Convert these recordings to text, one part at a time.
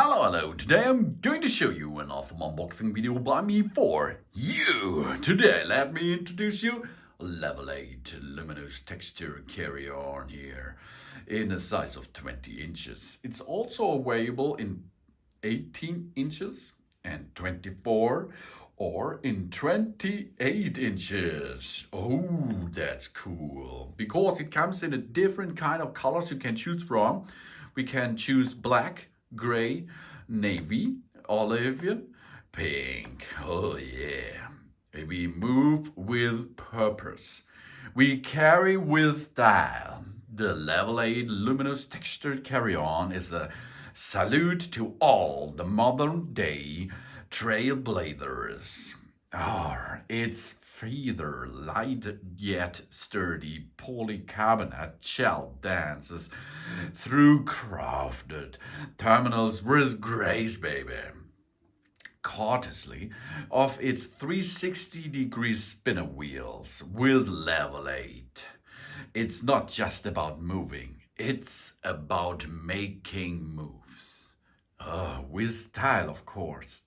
Hello, today I'm going to show you an awesome unboxing video by me for you. Today, let me introduce you Level 8 Luminous texture carry-on here in a size of 20 inches. It's also available in 18 inches and 24 or in 28 inches. Oh, that's cool. Because it comes in a different kind of colors you can choose from. We can choose black, gray, navy, olive, pink. Oh yeah. We move with purpose. We carry with style. The Level 8 Luminous Textured Carry-On is a salute to all the modern day trailblazers. Its feather light yet sturdy polycarbonate shell dances through crafted terminals with grace, baby. Courtesy of its 360-degree spinner wheels with Level 8. It's not just about moving, it's about making moves. With style, of course.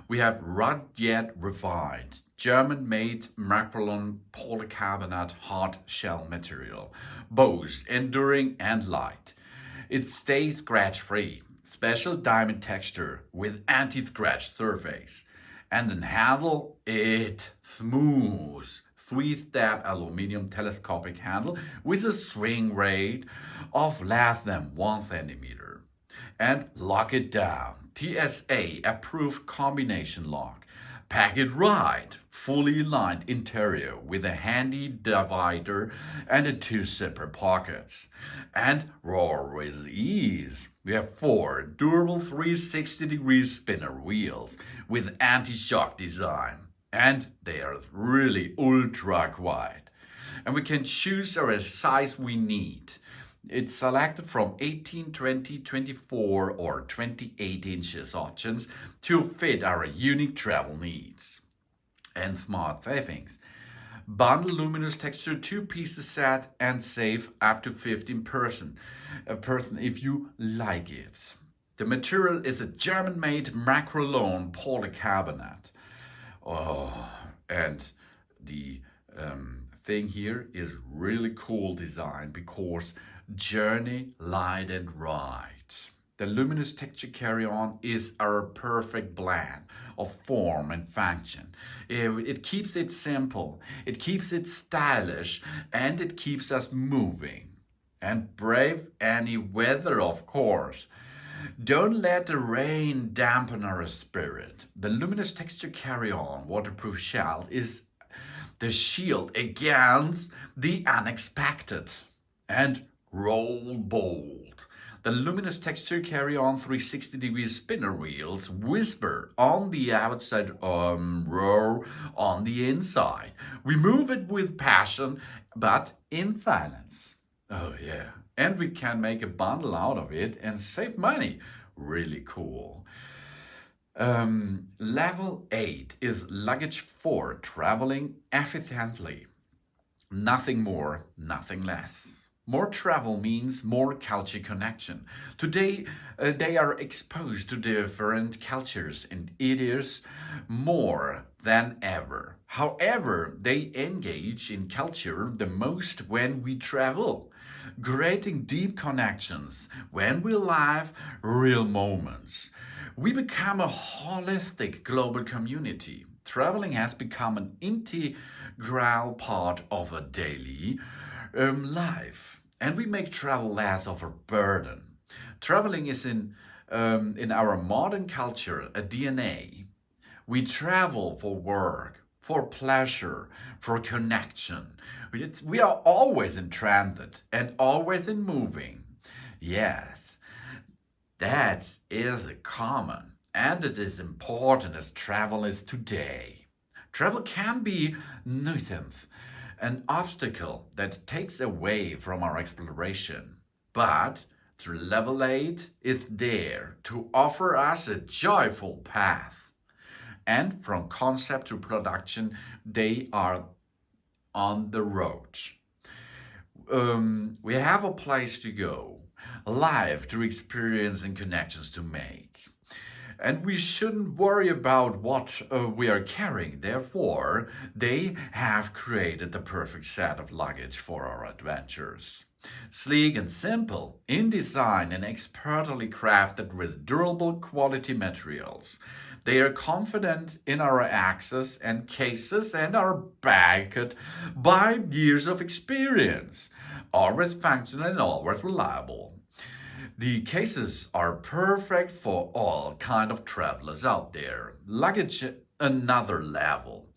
We have rugged yet refined, German-made Macrolon polycarbonate hard shell material, both enduring and light. It stays scratch-free, special diamond texture with anti-scratch surface, and the handle, it smooth. 3-step aluminum telescopic handle with a swing rate of less than 1 centimeter. And lock it down. TSA approved combination lock. Pack it right. Fully lined interior with a handy divider and 2 zipper pockets. And roll with ease. We have 4 durable 360-degree spinner wheels with anti-shock design. And they are really ultra wide. And we can choose our size we need. It's selected from 18, 20, 24 or 28 inches options to fit our unique travel needs. And smart savings. Bundle Luminous Texture 2-piece set and save up to 15% if you like it. The material is a German-made Macrolon polycarbonate. And the thing here is really cool design because journey, light and right. The Luminous Texture Carry-On is our perfect blend of form and function. It keeps it simple, it keeps it stylish, and it keeps us moving. And brave any weather, of course. Don't let the rain dampen our spirit. The Luminous Texture Carry-On waterproof shell is the shield against the unexpected. And roll bold. The Luminous Texture Carry-On 360-degree spinner wheels whisper on the outside, roar on the inside. We move it with passion, but in silence. Oh yeah. And we can make a bundle out of it and save money. Really cool. Level 8 is luggage for traveling efficiently. Nothing more, nothing less. More travel means more culture connection. Today, they are exposed to different cultures and it is more than ever. However, they engage in culture the most when we travel, creating deep connections when we live real moments. We become a holistic global community. Traveling has become an integral part of a daily life. And we make travel less of a burden. Traveling is in our modern culture a DNA. We travel for work, for pleasure, for connection. We are always in transit and always in moving. Yes, that is common and it is important as travel is today. Travel can be nuisance, an obstacle that takes away from our exploration. But the Level 8 is there to offer us a joyful path. And from concept to production, they are on the road. We have a place to go, life to experience and connections to make. And we shouldn't worry about what we are carrying. Therefore, they have created the perfect set of luggage for our adventures. Sleek and simple in design and expertly crafted with durable quality materials. They are confident in our access and cases and are backed by years of experience. Always functional and always reliable. The cases are perfect for all kind of travelers out there. Luggage another level.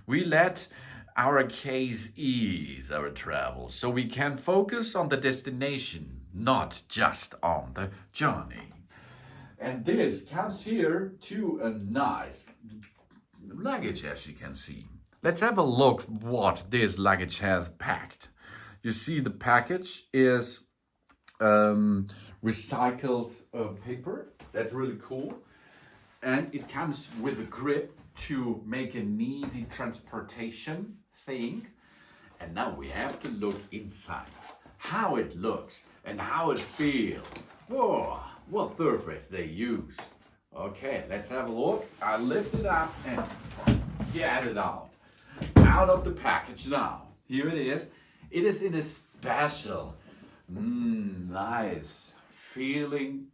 We let our case ease our travel so we can focus on the destination, not just on the journey. And this comes here to a nice luggage, as you can see. Let's have a look what this luggage has packed. You see the package is recycled paper. That's really cool. And it comes with a grip to make an easy transportation thing. And now we have to look inside, how it looks and how it feels. Whoa, what surface they use. Okay, let's have a look. I lift it up and get it out of the package now. Here it is. It is in a special, nice feeling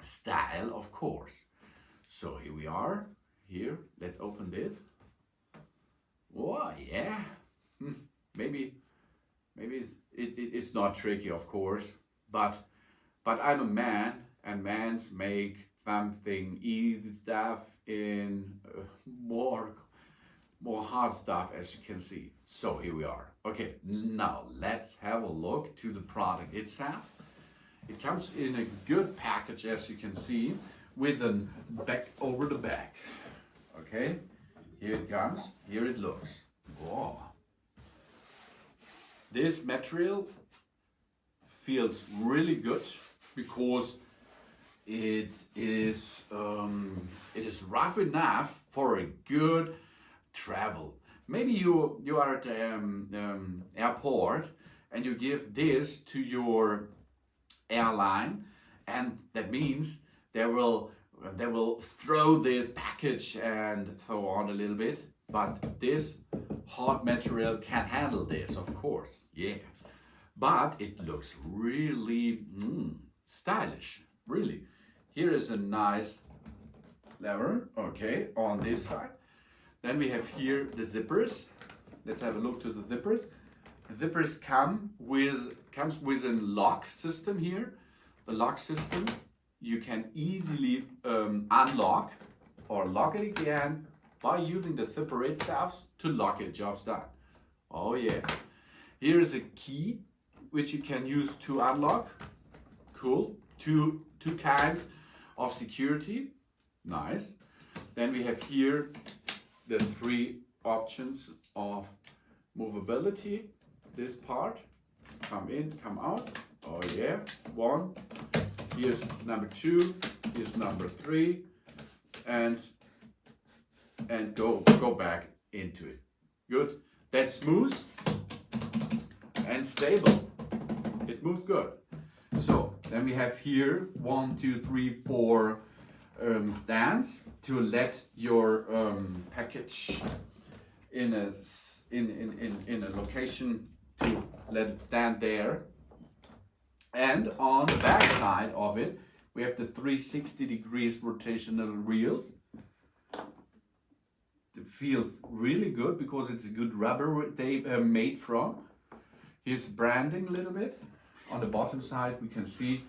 style, of course. So here we are. Here, let's open this. Oh yeah. Maybe it's not tricky, of course, but I'm a man, and mans make something easy stuff in more hard stuff, as you can see. So here we are. Okay, now let's have a look to the product itself. It comes in a good package, as you can see, with a back over the back. Okay, here it comes. Here it looks. Whoa. This material feels really good because it is rough enough for a good travel. Maybe you are at the airport and you give this to your airline, and that means they will throw this package and so on a little bit, but this hard material can handle this, of course, yeah. But it looks really stylish, really. Here is a nice lever, okay, on this side. Then we have here the zippers. Let's have a look to the zippers. The zippers comes with a lock system here. The lock system, you can easily unlock or lock it again by using the zipper itself to lock it. Job's done. Oh yeah. Here is a key which you can use to unlock. Cool. Two kinds of security. Nice. Then we have here the 3 options of movability. This part, come in, come out. Oh yeah, 1. Here's number 2. Here's number 3, and go back into it. Good. That's smooth and stable. It moves good. So then we have here 1, 2, 3, 4 stands to let your package in a location, to let it stand there. And on the back side of it, we have the 360 degrees rotational wheels. It feels really good because it's a good rubber they made from. Here's branding a little bit. On the bottom side, we can see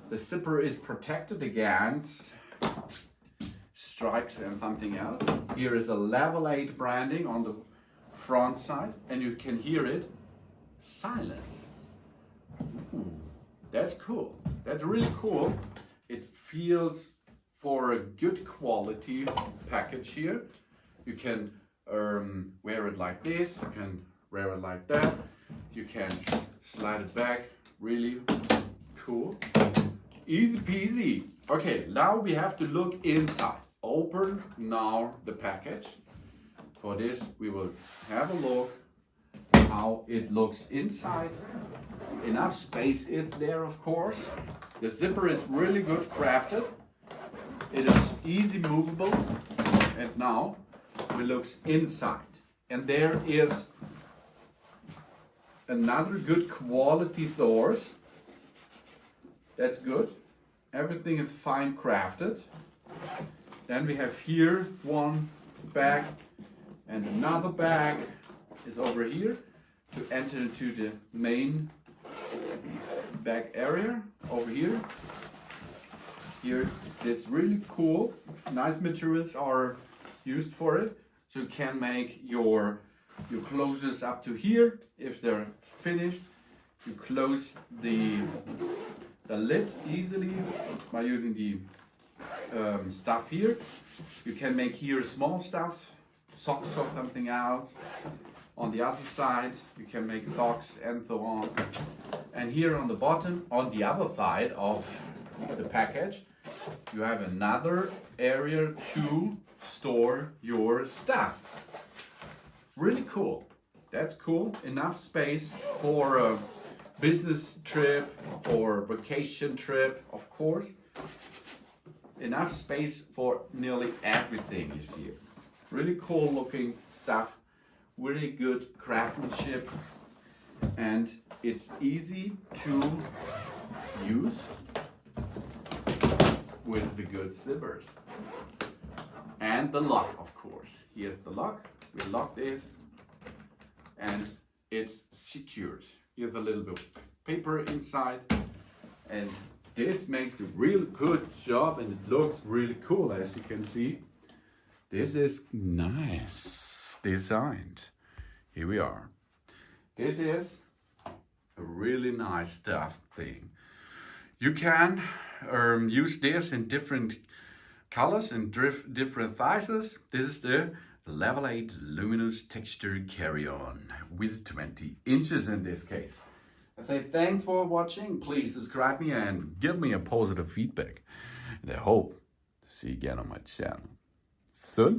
the zipper is protected against strikes and something else. Here is a LEVEL8 branding on the front side, and you can hear it. Silence. Ooh, that's cool. That's really cool. It feels for a good quality package here. You can wear it like this. You can wear it like that. You can slide it back. Really cool. Easy peasy. Okay, now we have to look inside. Open now the package. For this, we will have a look how it looks inside. Enough space is there, of course. The zipper is really good crafted. It is easy movable. And now we look inside. And there is another good quality doors. That's good. Everything is fine crafted. Then we have here one bag and another bag is over here to enter into the main bag area over here. Here it's really cool. Nice materials are used for it. So you can make your closes up to here. If they're finished, you close the lid easily by using the stuff here. You can make here small stuff, socks or something else. On the other side, you can make socks and so on. And here on the bottom, on the other side of the package, you have another area to store your stuff. Really cool. That's cool. Enough space for a business trip or vacation trip, of course. Enough space for nearly everything is here. Really cool looking stuff. Really good craftsmanship. And it's easy to use with the good zippers. And the lock, of course. Here's the lock. We lock this and it's secured. Here's a little bit of paper inside, and this makes a real good job, and it looks really cool, as you can see. This is nice designed. Here we are. This is a really nice stuff thing. You can use this in different colors and different sizes. This is the Level 8 Luminous Texture Carry-On with 20 inches in this case. I say thanks for watching. Please subscribe me and give me a positive feedback. And I hope to see you again on my channel. Soon.